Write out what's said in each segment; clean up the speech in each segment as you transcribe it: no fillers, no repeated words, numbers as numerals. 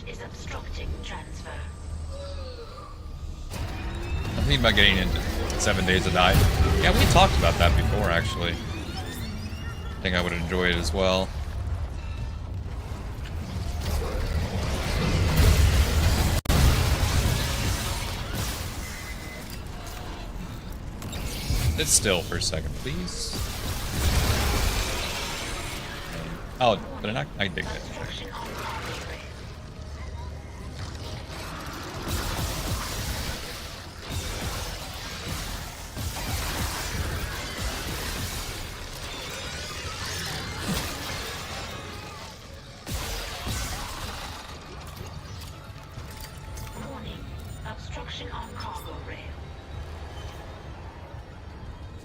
bridge is obstructing transfer. I'm thinking about getting into 7 Days to Die. Yeah, we talked about that before, actually. I think I would enjoy it as well. Sit still for a second, please. Oh, did I not? I dig it.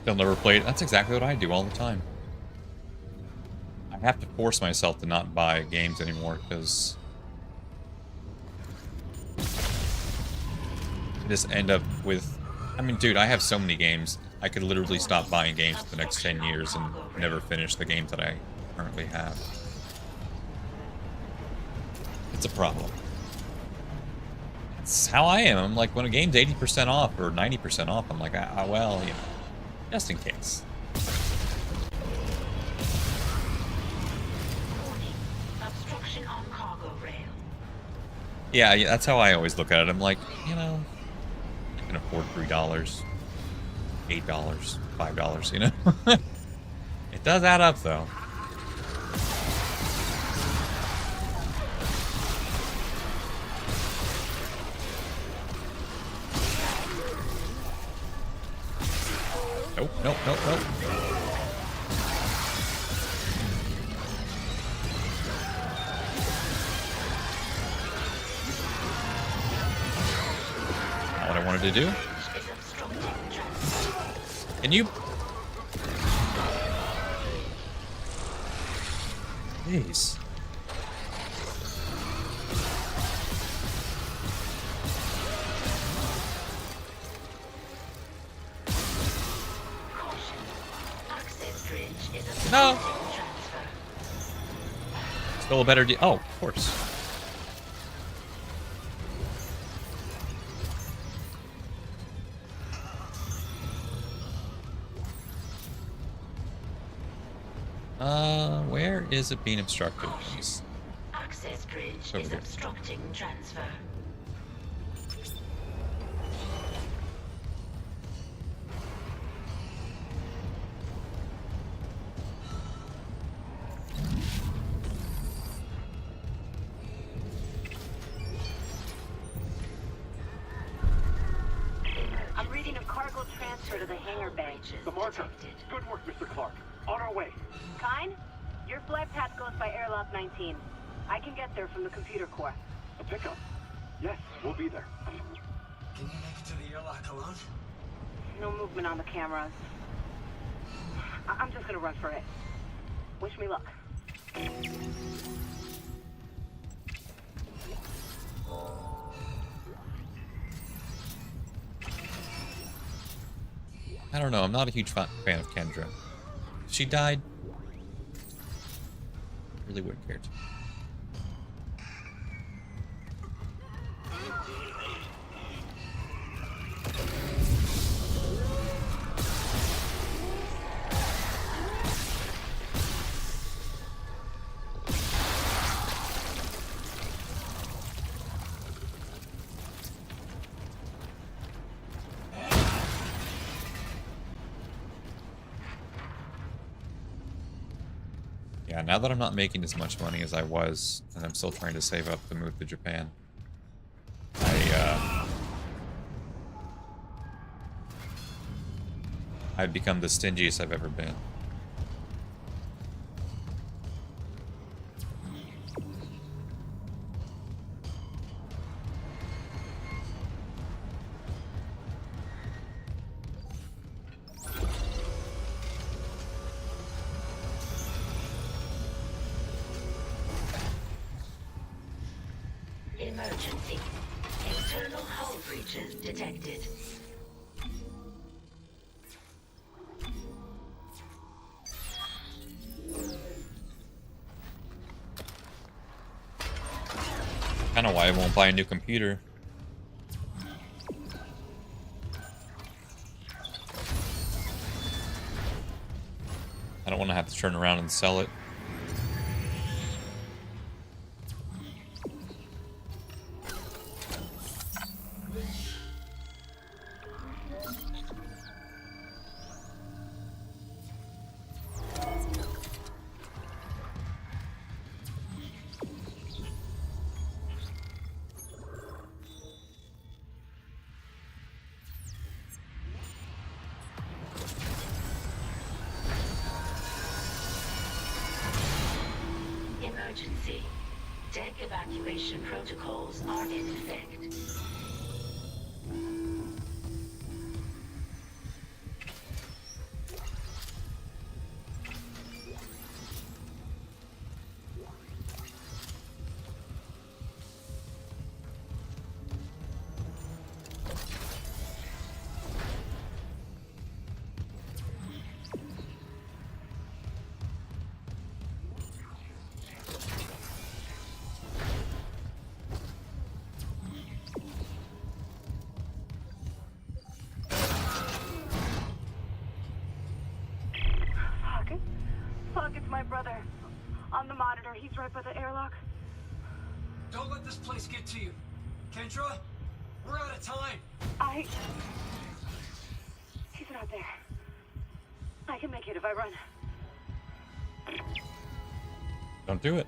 They'll never play it. That's exactly what I do all the time. I have to force myself to not buy games anymore because I just end up with... I mean, dude, I have so many games. I could literally stop buying games for the next 10 years and never finish the games that I currently have. It's a problem. It's how I am. I'm like, when a game's 80% off or 90% off, I'm like, well, you know. Just in case. Obstruction on cargo rail. Yeah, that's how I always look at it. I'm like, you know, I can afford $3, $8, $5, you know? It does add up, though. Nope, nope, nope, nope. Not what I wanted to do. Can you... Jeez. No. Still a better deal. Oh, of course. Where is it being obstructed? Access bridge is obstructing transfer. I'm reading a cargo transfer to the hangar bay. The marker. Good work, Mr. Clark. On our way. Kine, your flight path goes by airlock 19. I can get there from the computer core. A pickup? Yes, we'll be there. Can you make it to the airlock alone? No movement on the cameras. I'm just gonna run for it. Wish me luck. I don't know. I'm not a huge fan of Kendra. If she died, I really wouldn't care to. Yeah, now that I'm not making as much money as I was, and I'm still trying to save up to move to Japan, I've become the stingiest I've ever been. Emergency. Internal hull breaches detected. Kinda why I won't buy a new computer. I don't want to have to turn around and sell it. Emergency. Deck evacuation protocols are in effect. Fuck, it's my brother. On the monitor, he's right by the airlock. Don't let this place get to you. Kendra, we're out of time. He's not there. I can make it if I run. Don't do it.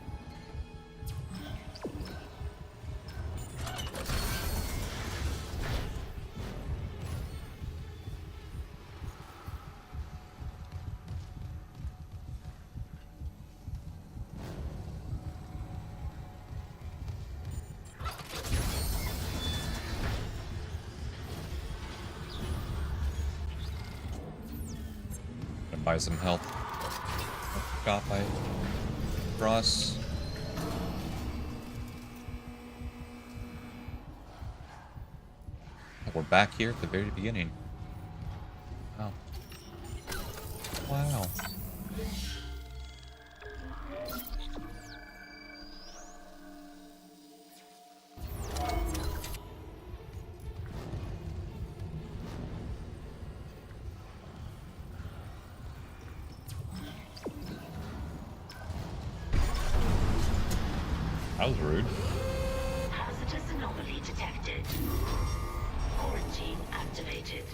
Buy some health. Got by cross. Oh, we're back here at the very beginning. Wow. Wow. That was rude. Hazardous anomaly detected. Quarantine activated.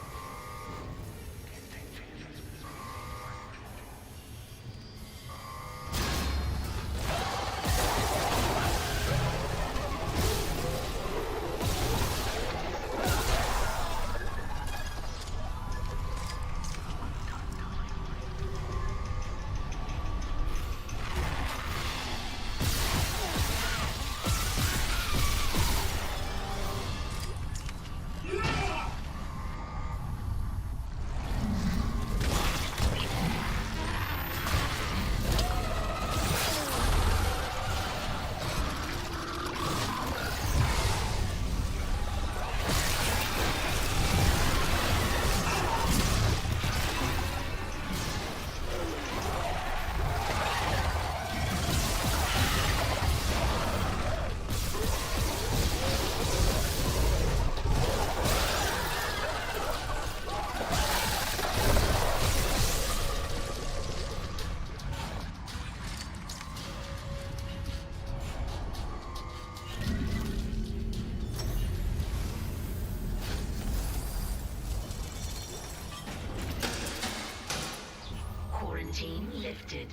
Quarantine lifted.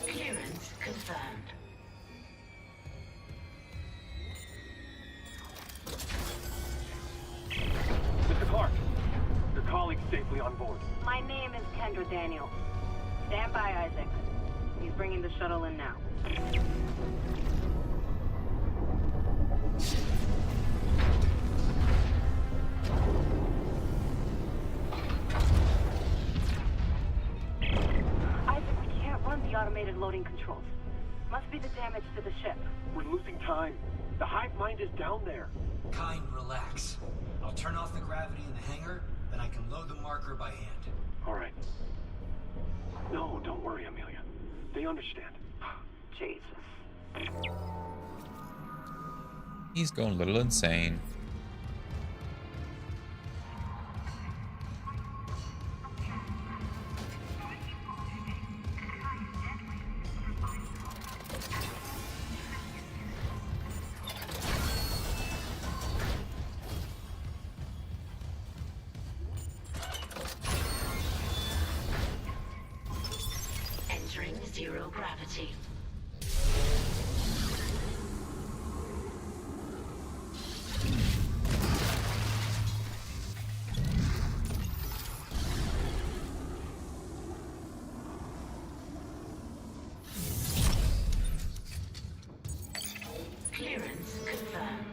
Clearance confirmed. Mr. Clark, your colleague's safely on board. My name is Kendra Daniel. Stand by, Isaac. He's bringing the shuttle in now. automated loading controls. Must be the damage to the ship. We're losing time. The hive mind is down there. Kind, relax. I'll turn off the gravity in the hangar, then I can load the marker by hand. All right. No, don't worry, Amelia. They understand. Jesus. He's going a little insane. Entering zero gravity. Clearance confirmed.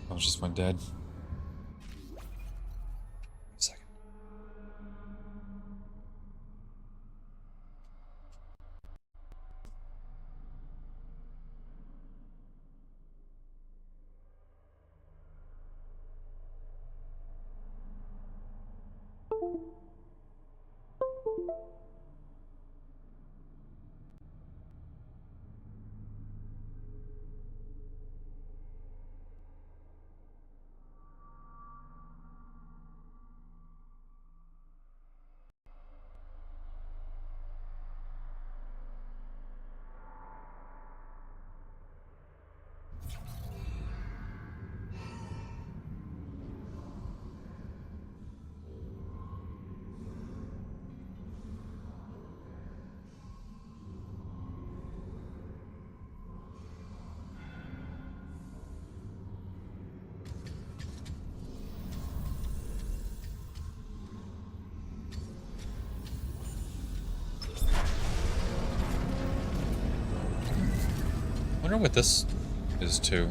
I just went dead. Second. I wonder what this is too.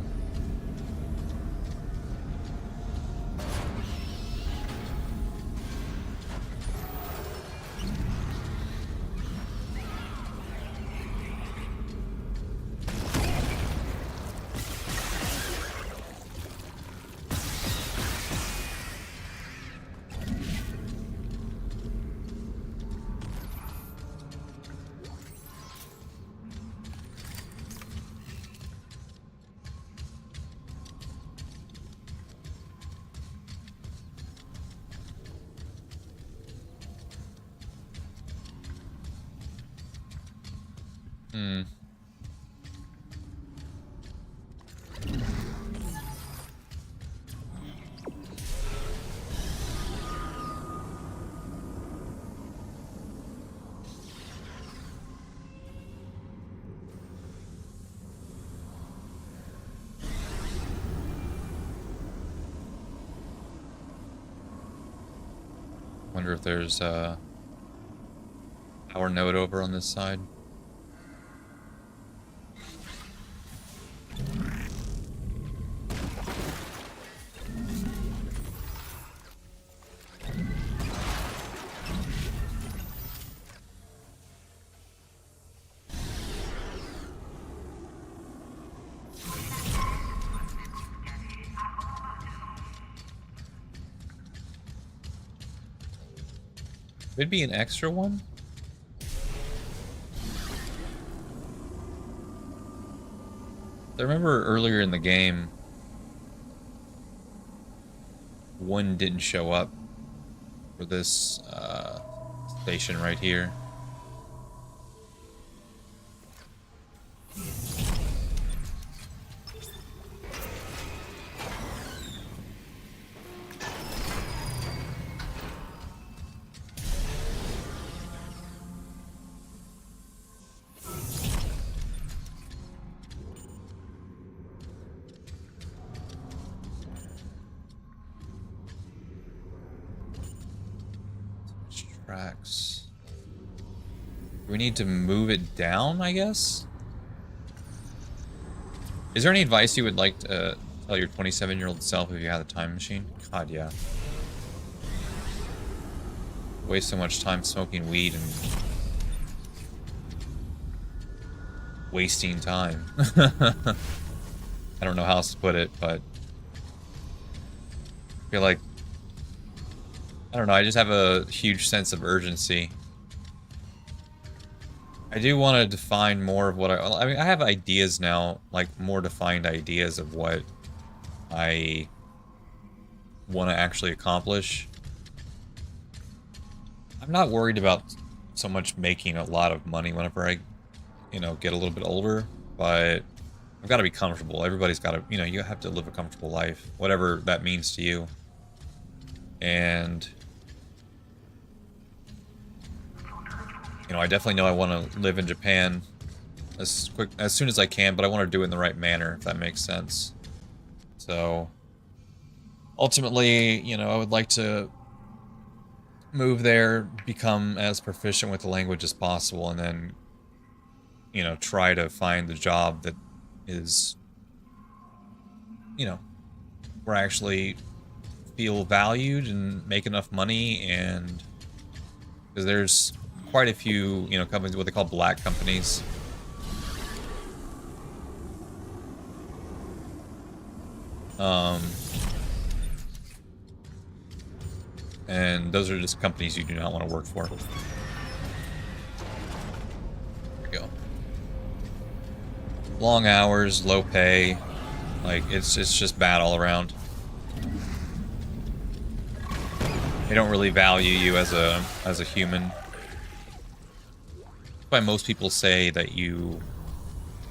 Wonder if there's a power node over on this side. It'd be an extra one? I remember earlier in the game, one didn't show up for this station right here. Tracks. We need to move it down, I guess? Is there any advice you would like to tell your 27-year-old self if you had a time machine? God, yeah. Waste so much time smoking weed and wasting time. I don't know how else to put it, but I feel like, I don't know, I just have a huge sense of urgency. I do want to define more of what I mean, I have ideas now, like more defined ideas of what I want to actually accomplish. I'm not worried about so much making a lot of money whenever I, you know, get a little bit older, but I've got to be comfortable. Everybody's got to, you know, you have to live a comfortable life, whatever that means to you. And you know, I definitely know I want to live in Japan as soon as I can, but I want to do it in the right manner, if that makes sense. So, ultimately, you know, I would like to move there, become as proficient with the language as possible, and then, you know, try to find the job that is, you know, where I actually feel valued and make enough money, and because there's quite a few, you know, companies, what they call black companies. And those are just companies you do not want to work for. There we go. Long hours, low pay, like it's just bad all around. They don't really value you as a human. Why most people say that you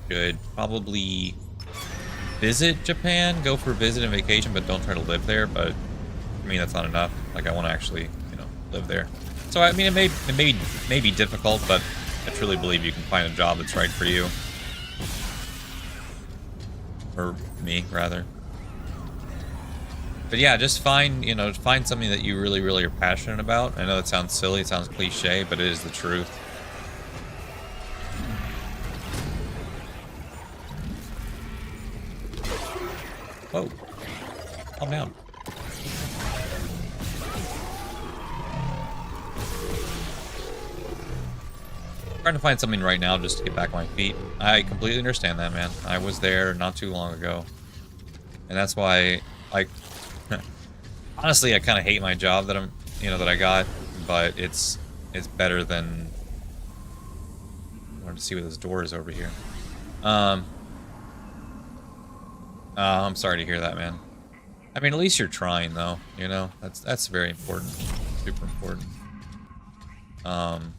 should probably visit Japan, go for a visit and vacation, but don't try to live there. But I mean, that's not enough. Like, I want to actually, you know, live there. So I mean, it may be difficult, but I truly believe you can find a job that's right for you, or me rather. But yeah, just find something that you really, really are passionate about. I know that sounds silly, it sounds cliche, but it is the truth. Whoa. Calm down. I'm trying to find something right now just to get back on my feet. I completely understand that, man. I was there not too long ago. And that's why, like, honestly, I kind of hate my job that that I got, but it's better than... I wanted to see what this door is over here. I'm sorry to hear that, man. I mean, at least you're trying, though. You know, that's very important, super important. And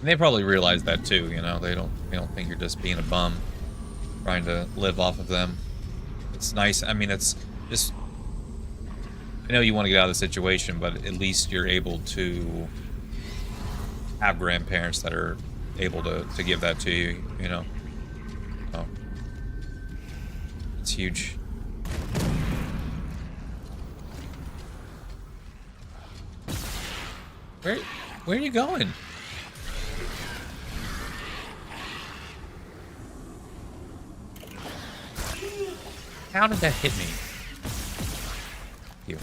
they probably realize that too. You know, they don't think you're just being a bum, trying to live off of them. It's nice. I mean, it's just, I know you want to get out of the situation, but at least you're able to have grandparents that are able to give that to you, you know. So, it's huge. Where are you going? How did that hit me? You.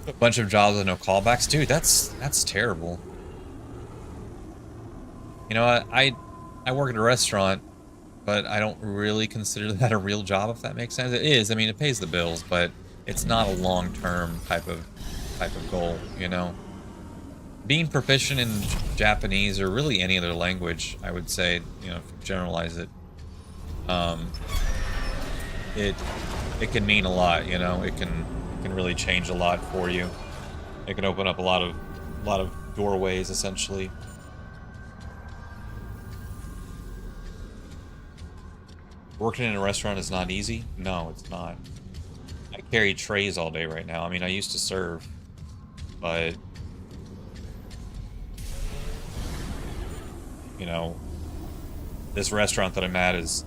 A bunch of jobs with no callbacks, dude. That's terrible. You know, I work at a restaurant, but I don't really consider that a real job, if that makes sense. It is. I mean, it pays the bills, but it's not a long-term type of goal, you know. Being proficient in Japanese or really any other language, I would say, you know, if you generalize it, it can mean a lot, you know. It can really change a lot for you. It can open up a lot of doorways, essentially. Working in a restaurant is not easy. No, it's not. I carry trays all day right now. I mean, I used to serve, but you know, this restaurant that I'm at is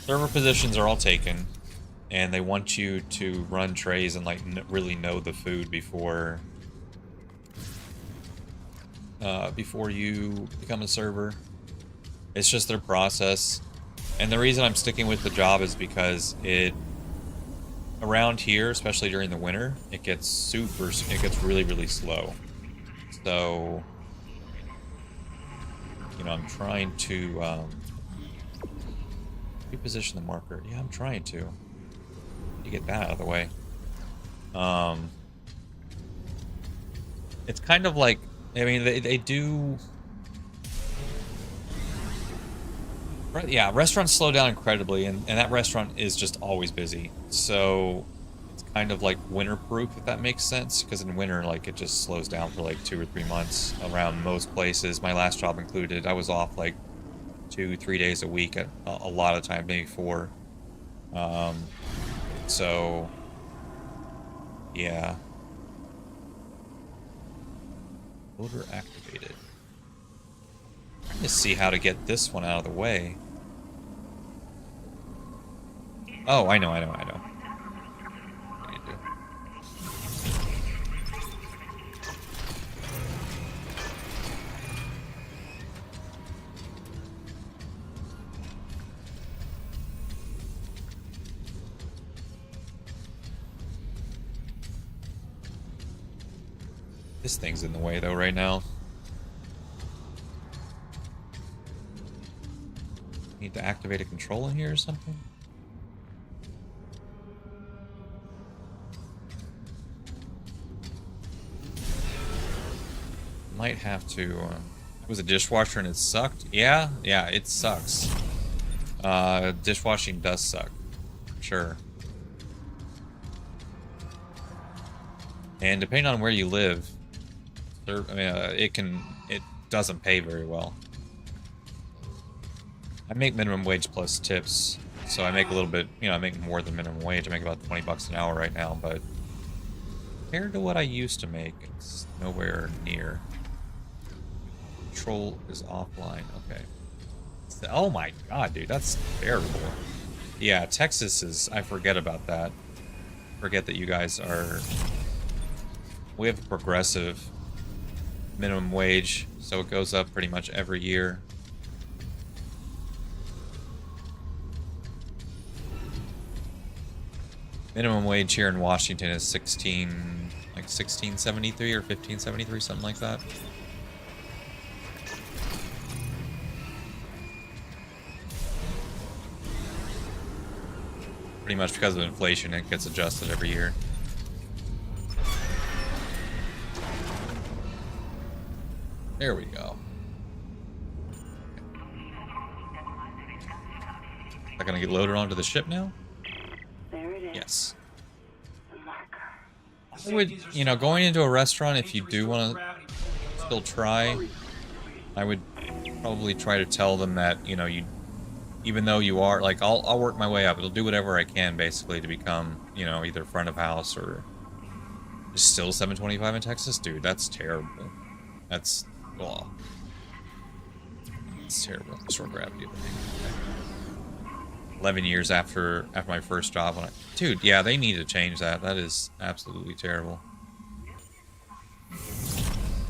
server positions are all taken, and they want you to run trays and like really know the food before you become a server. It's just their process, and the reason I'm sticking with the job is because around here, especially during the winter, it gets really slow. So, you know, I'm trying to reposition the marker. Yeah, I'm trying to get that out of the way. It's kind of like, I mean, they do. Yeah, restaurants slow down incredibly, and that restaurant is just always busy. So it's kind of like winter-proof, if that makes sense. Because in winter, like, it just slows down for like 2 or 3 months around most places. My last job included, I was off like 2-3 days a week at a lot of times, maybe 4. So yeah. Loader activated. I'm trying to see how to get this one out of the way. Oh, I know. What I need to do. This thing's in the way though right now. Need to activate a control in here or something? Might have to. It was a dishwasher and it sucked? Yeah, it sucks. Dishwashing does suck. Sure. And depending on where you live, it doesn't pay very well. I make minimum wage plus tips, so I make a little bit, you know, I make more than minimum wage. I make about 20 bucks an hour right now, but compared to what I used to make, it's nowhere near. Control is offline. Okay. Oh my god, dude, that's terrible. Yeah, Texas is, I forget about that. Forget that you guys are, we have a progressive minimum wage, so it goes up pretty much every year. Minimum wage here in Washington is 1673 or 1573, something like that. Pretty much because of inflation, it gets adjusted every year. There we go. Am I gonna get loaded onto the ship now? There it is. Yes. The marker. I would, you know, going into a restaurant, if you do want to still try, I would probably try to tell them that, you know, even though you are, like, I'll work my way up. I'll do whatever I can, basically, to become, you know, either front of house or still 725 in Texas. Dude, that's terrible. That's, well, it's terrible. Short gravity, I think. 11 years after my first job. Dude, yeah, they need to change that. That is absolutely terrible.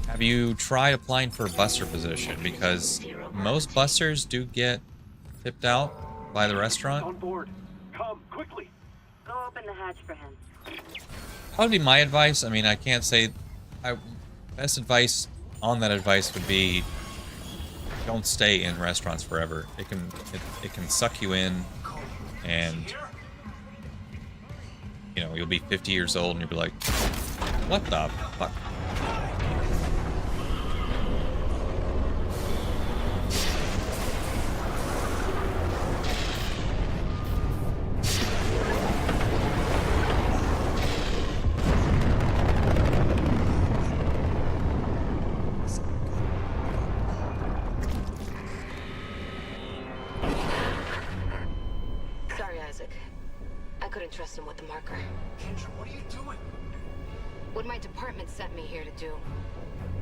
Have you tried applying for a busser position? Because most bussers do get tipped out by the restaurant. On board. Come quickly. Go open the hatch for him. That would be my advice. I mean, I can't say. Best advice on that advice would be don't stay in restaurants forever. It can suck you in, and you know, you'll be 50 years old and you'll be like, what the fuck? Sorry, Isaac. I couldn't trust him with the marker. Kendra, what are you doing? What my department sent me here to do.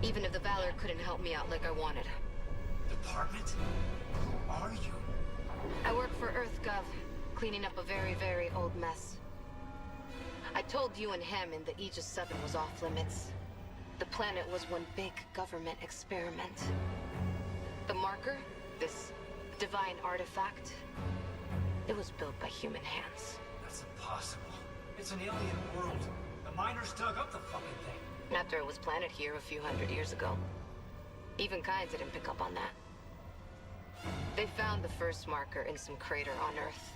Even if the Valor couldn't help me out like I wanted. Department? Who are you? I work for EarthGov, cleaning up a very, very old mess. I told you and him in the Aegis 7 was off limits. The planet was one big government experiment. The marker, this divine artifact, it was built by human hands. That's impossible. It's an alien world. The miners dug up the fucking thing. After it was planted here a few hundred years ago. Even Kai didn't pick up on that. They found the first marker in some crater on Earth.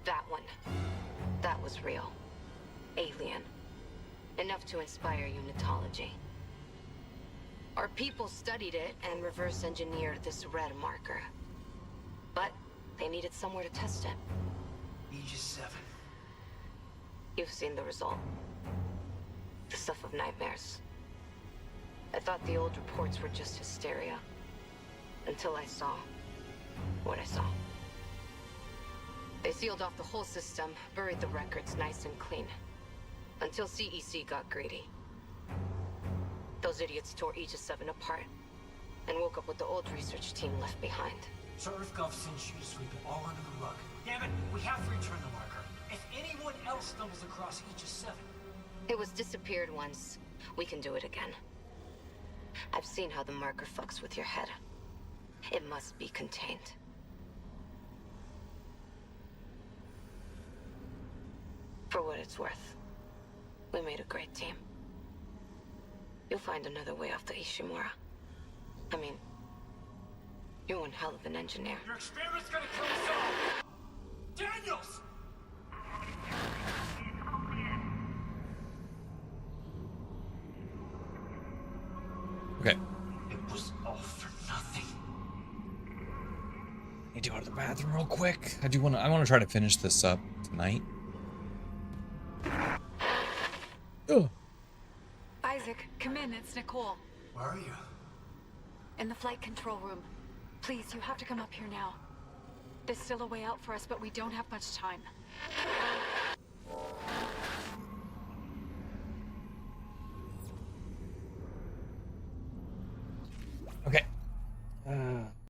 That one. That was real. Alien. Enough to inspire unitology. Our people studied it and reverse engineered this red marker. But they needed somewhere to test it. Aegis 7. You've seen the result. The stuff of nightmares. I thought the old reports were just hysteria. Until I saw what I saw. They sealed off the whole system, buried the records nice and clean. Until CEC got greedy. Those idiots tore Aegis 7 apart, and woke up with the old research team left behind. So EarthGov sends you to sweep it all under the rug. Damn it, we have to return the marker. If anyone else stumbles across Aegis 7... It was disappeared once. We can do it again. I've seen how the marker fucks with your head. It must be contained. For what it's worth, we made a great team. You'll find another way off the Ishimura. I mean, you're one hell of an engineer. Your experiment's gonna kill us all! Daniels! Okay. It was all for nothing. Need to go to the bathroom real quick. I want to try to finish this up tonight. Oh. Isaac, come in. It's Nicole. Where are you? In the flight control room. Please, you have to come up here now. There's still a way out for us, but we don't have much time.